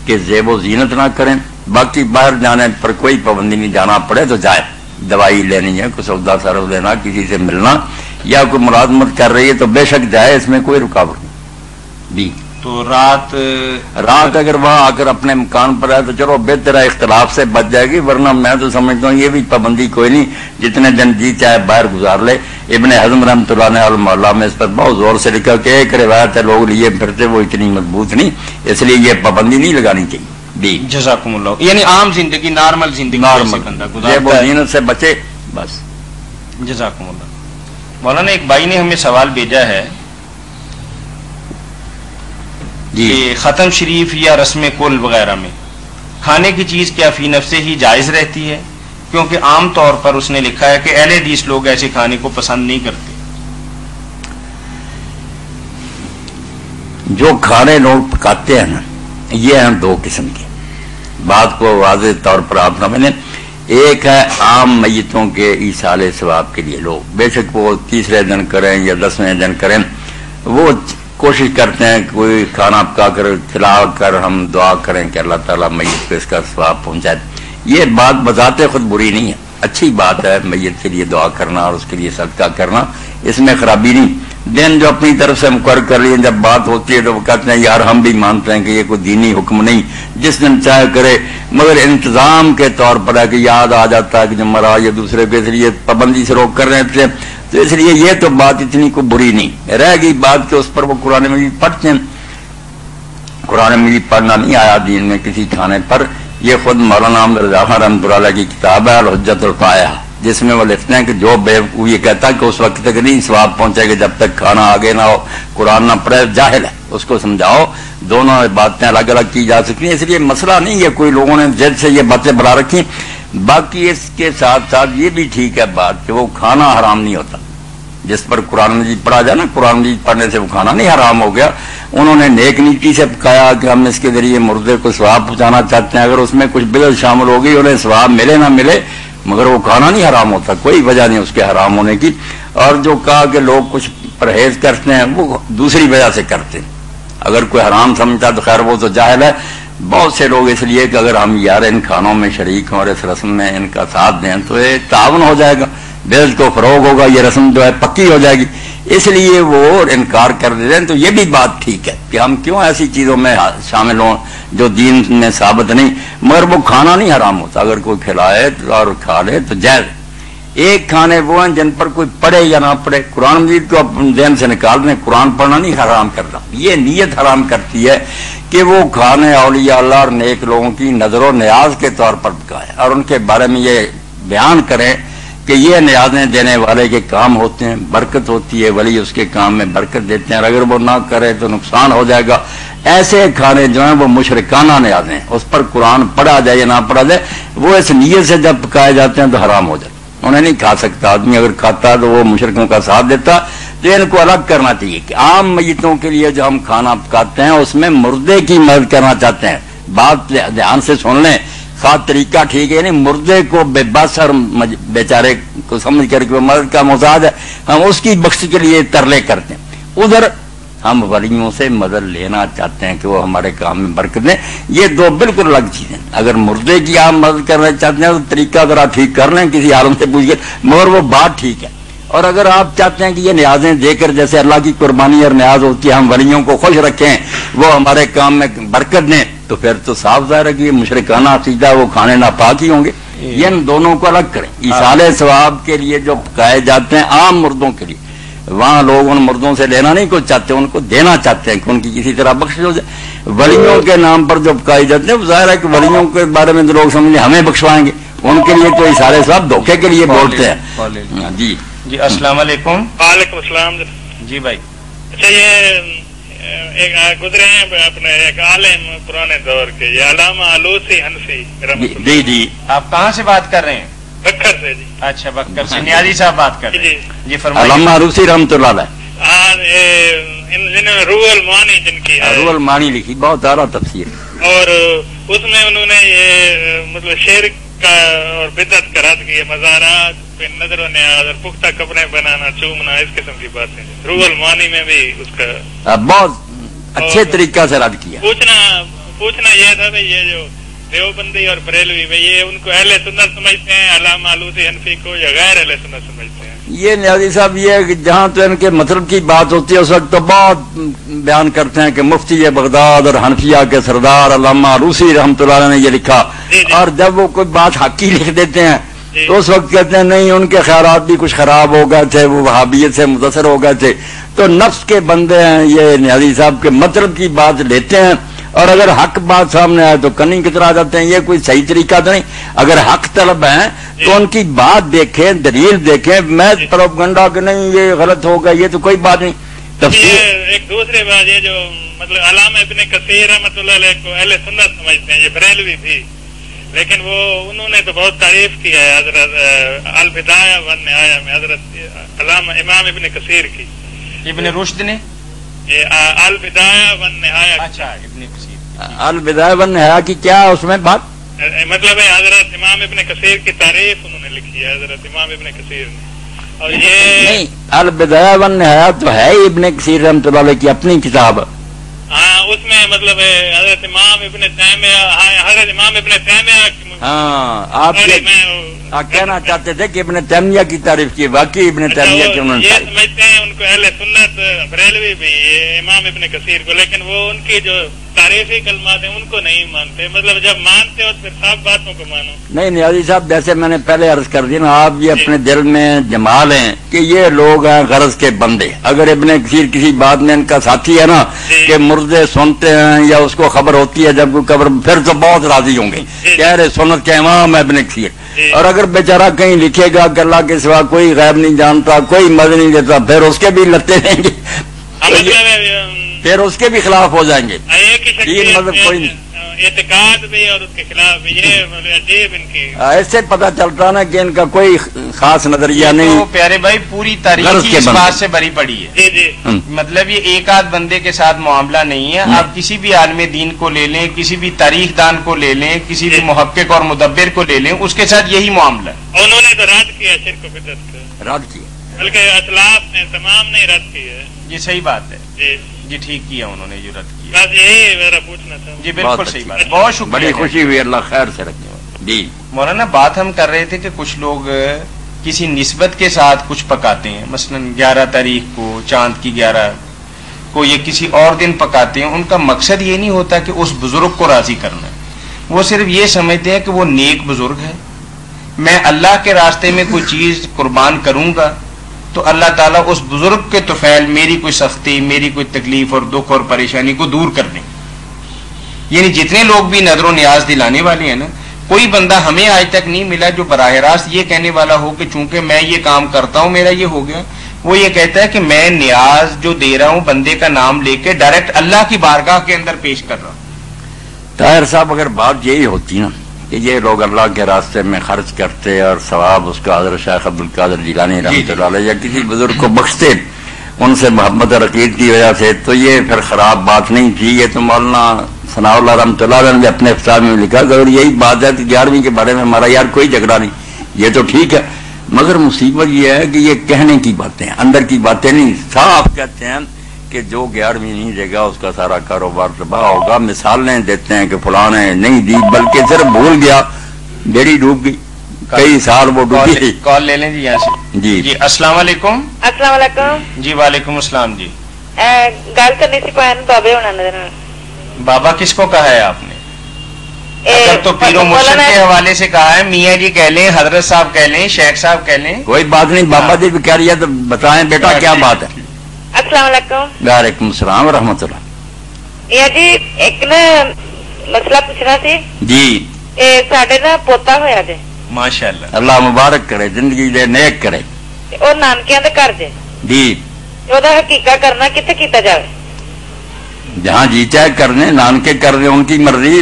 کہ زیب و زینت نہ کریں. باقی باہر جانے پر کوئی پابندی نہیں، جانا پڑے تو جائے. دوائی لینی ہے، کوئی سودا سرو لینا، کسی سے ملنا یا کوئی ملازمت کر رہی ہے تو بے شک جائے، اس میں کوئی رکاوٹ نہیں. جی تو رات اگر وہاں آ کر اپنے مکان پر ہے تو چلو بہتر ہے، اختلاف سے بچ جائے گی، ورنہ میں تو سمجھتا ہوں یہ بھی پابندی کوئی نہیں، جتنے دن جی چاہے باہر گزار لے. ابن حزم رحمۃ اللہ نے المحلہ میں اس پر بہت زور سے لکھا کہ ایک روایت ہے لوگ لیے پھرتے وہ اتنی مضبوط نہیں، اس لیے یہ پابندی نہیں لگانی چاہیے. جی جزاکم اللہ. یعنی عام زندگی، نارمل زندگی بندہ گزارتا ہے، سے بچے بس. جزاکم اللہ. مولانا ایک بھائی نے ہمیں سوال بھیجا ہے کہ ختم شریف یا رسم کل وغیرہ میں کھانے کی چیز کیا فی نفس ہی جائز رہتی ہے؟ کیونکہ عام طور پر اس نے لکھا ہے کہ اہل حدیث لوگ ایسے کھانے کو پسند نہیں کرتے. جو کھانے لوگ پکاتے ہیں نا، یہ ہیں دو قسم کے. بات کو واضح طور پر آپ سمجھیں. ایک ہے عام میتوں کے ایصال ثواب کے لیے لوگ، بے شک وہ تیسرے دن کریں یا 10ویں دن کریں، وہ کوشش کرتے ہیں کوئی کھانا پکا کر کھلا کر ہم دعا کریں کہ اللہ تعالیٰ میت کو اس کا ثواب پہنچائے. یہ بات بذات خود بری نہیں ہے، اچھی بات ہے میت کے لیے دعا کرنا اور اس کے لیے صدقہ کرنا، اس میں خرابی نہیں. دن جو اپنی طرف سے مقرر کر لیے، جب بات ہوتی ہے تو وہ کہتے ہیں یار ہم بھی مانتے ہیں کہ یہ کوئی دینی حکم نہیں، جس دن چاہے کرے، مگر انتظام کے طور پر ہے کہ یاد آ جاتا ہے کہ جب مرا یا دوسرے کو، اس لیے پابندی سے روک کر رہے تھے. تو اس لیے یہ تو بات اتنی کو بری نہیں رہ گئی. بات کہ اس پر وہ قرآن مجید پڑھتے ہیں، قرآن مجید پڑھنا نہیں آیا دین میں کسی کھانے پر. یہ خود مولانا احمد رضا خان رحمۃ اللہ علیہ کی کتاب ہے الحجت القائہ، جس میں وہ لکھتے ہیں کہ جو بیوقوف یہ کہتا ہے کہ اس وقت تک نہیں ثواب پہنچے گا جب تک کھانا آگے نہ ہو، قرآن نہ پڑھے، جاہل ہے، اس کو سمجھاؤ. دونوں باتیں الگ الگ کی جا سکتی ہیں، اس لیے مسئلہ نہیں ہے، کوئی لوگوں نے ضد سے یہ باتیں بڑھا رکھی. باقی اس کے ساتھ ساتھ یہ بھی ٹھیک ہے بات کہ وہ کھانا حرام نہیں ہوتا جس پر قرآن مجید پڑھا جائے نا. قرآن مجید پڑھنے سے وہ کھانا نہیں حرام ہو گیا. انہوں نے نیک نیتی سے پکایا کہ ہم اس کے ذریعے مردے کو ثواب پہنچانا چاہتے ہیں. اگر اس میں کچھ بدعت شامل ہوگی، انہیں ثواب ملے نہ ملے، مگر وہ کھانا نہیں حرام ہوتا، کوئی وجہ نہیں اس کے حرام ہونے کی. اور جو کہا کہ لوگ کچھ پرہیز کرتے ہیں، وہ دوسری وجہ سے کرتے ہیں. اگر کوئی حرام سمجھتا تو خیر وہ تو جاہل ہے. بہت سے لوگ اس لیے کہ اگر ہم یار ان کھانوں میں شریک ہوں اور اس رسم میں ان کا ساتھ دیں تو یہ تعاون ہو جائے گا، بیل کو فروغ ہوگا، یہ رسم جو ہے پکی ہو جائے گی، اس لیے وہ انکار کر دیتے ہیں. تو یہ بھی بات ٹھیک ہے کہ ہم کیوں ایسی چیزوں میں شامل ہوں جو دین میں ثابت نہیں، مگر وہ کھانا نہیں حرام ہوتا. اگر کوئی کھلائے اور کھا لے تو جائز. ایک کھانے وہ ہیں جن پر کوئی پڑھے یا نہ پڑھے، قرآن مجید کو اپنے ذہن سے نکال دیں، قرآن پڑھنا نہیں حرام کرتا، یہ نیت حرام کرتی ہے کہ وہ کھانے اولیاء اللہ اور نیک لوگوں کی نظر و نیاز کے طور پر پکائے اور ان کے بارے میں یہ بیان کریں کہ یہ نیازیں دینے والے کے کام ہوتے ہیں، برکت ہوتی ہے، ولی اس کے کام میں برکت دیتے ہیں، اور اگر وہ نہ کرے تو نقصان ہو جائے گا. ایسے کھانے جو ہیں وہ مشرکانہ نیازیں ہیں، اس پر قرآن پڑھا جائے یا نہ پڑھا جائے، وہ اس نیت سے جب پکائے جاتے ہیں تو حرام ہو جاتے ہیں. انہیں نہیں کھا سکتا آدمی، اگر کھاتا تو وہ مشرکوں کا ساتھ دیتا. تو ان کو الگ کرنا چاہیے کہ عام میتوں کے لیے جو ہم کھانا پکاتے ہیں اس میں مردے کی مدد کرنا چاہتے ہیں. بات دھیان سے سن لیں، خاص طریقہ ٹھیک ہے، نہیں مردے کو بے بس اور بیچارے کو سمجھ کر کے وہ مدد کا محتاج ہے، ہم اس کی بخش کے لیے ترلے کرتے ہیں. ادھر ہم ولیوں سے مدد لینا چاہتے ہیں کہ وہ ہمارے کام میں برکت دیں. یہ دو بالکل الگ چیزیں. اگر مردے کی آپ مدد کرنا چاہتے ہیں تو طریقہ اگر آپ ٹھیک کر لیں کسی عالم سے پوچھ کے، مگر وہ بات ٹھیک ہے. اور اگر آپ چاہتے ہیں کہ یہ نیازیں دے کر جیسے اللہ کی قربانی اور نیاز ہوتی ہے ہم ولیوں کو خوش رکھیں، وہ ہمارے کام میں برکت دیں، تو پھر تو صاف ظاہر ہے کہ یہ مشرکانہ عقیدہ، وہ کھانے ناپاک ہی ہوں گے. یہ ان دونوں کو الگ کریں. ایصال ثواب کے لیے جو پکائے جاتے ہیں عام مردوں کے لیے، وہاں لوگ ان مردوں سے لینا نہیں کو چاہتے، ان کو دینا چاہتے ہیں کہ ان کی کسی طرح بخش ہو جائے. ولیوں کے نام پر جو پکائے جاتے ہیں، ظاہر ہے کہ ولیوں کے بارے میں لوگ سمجھیں ہمیں بخشوائیں گے، ان کے لیے تو ایصال ثواب دھوکے کے لیے بولتے ہیں. جی جی السلام علیکم. وعلیکم السلام. جی بھائی. اچھا یہ ایک گزرے ہیں اپنے ایک عالم پرانے دور کے، یہ علامہ آلوسی حنفی. جی جی آپ کہاں سے بات کر رہے ہیں؟ بکر سے. جی اچھا بکر سے نیازی صاحب بات کر رہے ہیں. جی فرمائیے. علامہ آلوسی رحمۃ اللہ علیہ. جنہوں نے روح المعانی جن کی ہے، روح المعانی لکھی، بہت اعلیٰ تفسیر، اور اس میں انہوں نے یہ مطلب شرک کا اور بدعت کا رد کیا، مزارات پہ نظر و نیاز اور پختہ کپڑے بنانا، چومنا، اس قسم کی باتیں. روح المعانی میں بھی اس کا بہت اچھے طریقہ سے رد کیا. پوچھنا پوچھنا یہ تھا بھائی یہ جو دیوبندی اور بریلوی بھائی یہ ان کو اہل سنت سمجھتے ہیں علامہ آلوسی حنفی کو یا غیر اہل سنت سمجھتے ہیں؟ یہ نیازی صاحب یہ ہے کہ جہاں تو ان کے مطلب کی بات ہوتی ہے اس وقت تو بہت بیان کرتے ہیں کہ مفتی بغداد اور حنفیہ کے سردار علامہ آلوسی رحمۃ اللہ علیہ نے یہ لکھا، اور جب وہ کوئی بات حقی لکھ دیتے ہیں تو اس وقت کہتے ہیں نہیں ان کے خیالات بھی کچھ خراب ہو گئے تھے، وہ وہابیت سے متاثر ہو گئے تھے. تو نفس کے بندے ہیں یہ نیازی صاحب کے مطلب کی بات لیتے ہیں، اور اگر حق بات سامنے آئے تو کنی کی طرح آ جاتے ہیں. یہ کوئی صحیح طریقہ تو نہیں. اگر حق طلب ہیں تو ان کی بات دیکھیں، دلیل دیکھیں. میں پروپگنڈا کہ نہیں یہ غلط ہوگا یہ تو کوئی بات نہیں. ایک دوسری بات یہ جو مطلب علامہ ابن کثیر رحمۃ اللہ علیہ کو اہل سنت سمجھتے ہیں، یہ بریلوی بھی، لیکن وہ انہوں نے تو بہت تعریف کی ہے حضرت البدایہ والنہایہ میں حضرت علامہ امام ابن کثیر کی. ابن رشد نے البدایہ والنہایہ، اچھا ابن کثیر البدایہ والنہایہ کی کیا اس میں بات مطلب ہے حضرت امام ابن کثیر کی تعریف انہوں نے لکھی ہے، حضرت امام ابن کثیر نے. اور یہ نہیں، البدایہ والنہایہ تو ہے ابن کثیر رحمۃ اللہ علیہ کی اپنی کتاب. ہاں اس میں مطلب ہے حضرت امام ابن تیمیہ ہاں آپ کہنا چاہتے تھے کہ ابن تیمیہ کی تعریف کی، باقی ابن تیمیہ کی انہوں نے یہ سمجھتے ہیں ان کو اہل سنت بریلوی بھی امام ابن کثیر کو، لیکن وہ ان کی جو تعریفی کلمات ہیں ان کو نہیں مانتے. مطلب جب مانتے ہو تو پھر صاف باتوں کو مانو. نہیں نیازی صاحب جیسے میں نے پہلے عرض کر دی نا، آپ یہ اپنے دل میں جما لیں کہ یہ لوگ ہیں غرض کے بندے. اگر ابن کثیر کسی بات میں ان کا ساتھی ہے نا کہ مردے سنتے ہیں یا اس کو خبر ہوتی ہے جب کوئی قبر، پھر تو بہت راضی ہوں گے کہہ رہے سنت کے امام ابن کثیر. اور اگر بیچارہ کہیں لکھے گا کہ اللہ کے سوا کوئی غیب نہیں جانتا، کوئی مدد نہیں دیتا، پھر اس کے بھی لتے رہیں گے، پھر اس کے بھی خلاف ہو جائیں گے. مطلب کوئی نہیں، اعتقاد بھی اور اس کے خلاف بھی. یہ عجیب ان کی ایسے پتا چلتا نا کہ ان کا کوئی خاص نظریہ نہیں. پیارے بھائی پوری تاریخ اس بات سے بری پڑی ہے. جی مطلب یہ ایک آدھ بندے کے ساتھ معاملہ نہیں ہے. آپ کسی بھی عالم دین کو لے لیں، کسی بھی تاریخ دان کو لے لیں، کسی بھی محقق اور مدبر کو لے لیں، اس کے ساتھ یہی معاملہ ہے. انہوں نے تو رد کیا شرک و بدعت کا، رد کیا، بلکہ اسلاف نے تمام نے رد کیا ہے. یہ صحیح بات ہے. جی ٹھیک کیا انہوں نے جو رد کیا. بس یہی میرا پوچھنا تھا. جی بالکل صحیح بات. بہت شکریہ، بڑی خوشی ہوئی، اللہ خیر سے رکھے. جی مولانا بات ہم کر رہے تھے کہ کچھ لوگ کسی نسبت کے ساتھ کچھ پکاتے ہیں، مثلا 11 تاریخ کو، چاند کی 11 کو، یہ کسی اور دن پکاتے ہیں. ان کا مقصد یہ نہیں ہوتا کہ اس بزرگ کو راضی کرنا ہے. وہ صرف یہ سمجھتے ہیں کہ وہ نیک بزرگ ہے، میں اللہ کے راستے میں کوئی چیز قربان کروں گا تو اللہ تعالیٰ اس بزرگ کے طفیل میری کوئی سختی، میری کوئی تکلیف اور دکھ اور پریشانی کو دور کر دیں. یعنی جتنے لوگ بھی نظر و نیاز دلانے والے ہیں نا، کوئی بندہ ہمیں آج تک نہیں ملا جو براہ راست یہ کہنے والا ہو کہ چونکہ میں یہ کام کرتا ہوں میرا یہ ہو گیا. وہ یہ کہتا ہے کہ میں نیاز جو دے رہا ہوں بندے کا نام لے کے ڈائریکٹ اللہ کی بارگاہ کے اندر پیش کر رہا ہوں. طاہر صاحب اگر بات یہی ہوتی نا کہ یہ لوگ اللہ کے راستے میں خرچ کرتے اور ثواب اس کا حضرت شیخ عبد القادر جیلانی رحمۃ اللہ علیہ یا کسی بزرگ کو بخشتے ان سے محبت اور عقید کی وجہ سے، تو یہ پھر خراب بات نہیں تھی. یہ تو مولانا ثناء اللہ رحمۃ اللہ علیہ نے اپنے افتتاح میں لکھا کہ اگر یہی بات ہے کہ 11ویں کے بارے میں ہمارا یار کوئی جھگڑا نہیں، یہ تو ٹھیک ہے. مگر مصیبت یہ ہے کہ یہ کہنے کی باتیں، اندر کی باتیں نہیں. صاف کہتے ہیں کہ جو 11ویں نہیں دے گا اس کا سارا کاروبار تباہ ہوگا. مثالیں دیتے ہیں کہ فلاں نے نہیں دی بلکہ صرف بھول گیا، بیڑی ڈوب گئی، کئی سال وہ ڈوبی. کال لے لیں جی یہاں سے. جی السلام علیکم. السلام علیکم. جی وعلیکم السلام. جی گل کرنی سی پائن بابے ہونا. بابا کس کو کہا ہے آپ نے؟ اگر تو پیر و مرشد کے حوالے سے کہا ہے، میاں جی کہہ لیں، حضرت صاحب کہہ لیں، شیخ صاحب کہہ لیں، کوئی بات نہیں. بابا جی بھی کہہ رہی ہے تو بتائیں بیٹا کیا بات ہے. السلام علیکم. وعلیکم السلام ورحمۃ اللہ. میاں جی ایک نا مسئلہ پوچھنا سی. جی ساڈے نا پوتا ہویا جے. ماشاء اللہ. اللہ مبارک کرے، زندگی دے، نیک کرے. اور نانکیاں دے گھر جے. جی وہدا حقیقت کرنا کتے کیتا جائے؟ جہاں جی چاہے کرنے، نانکے کرنے ان کی مرضی.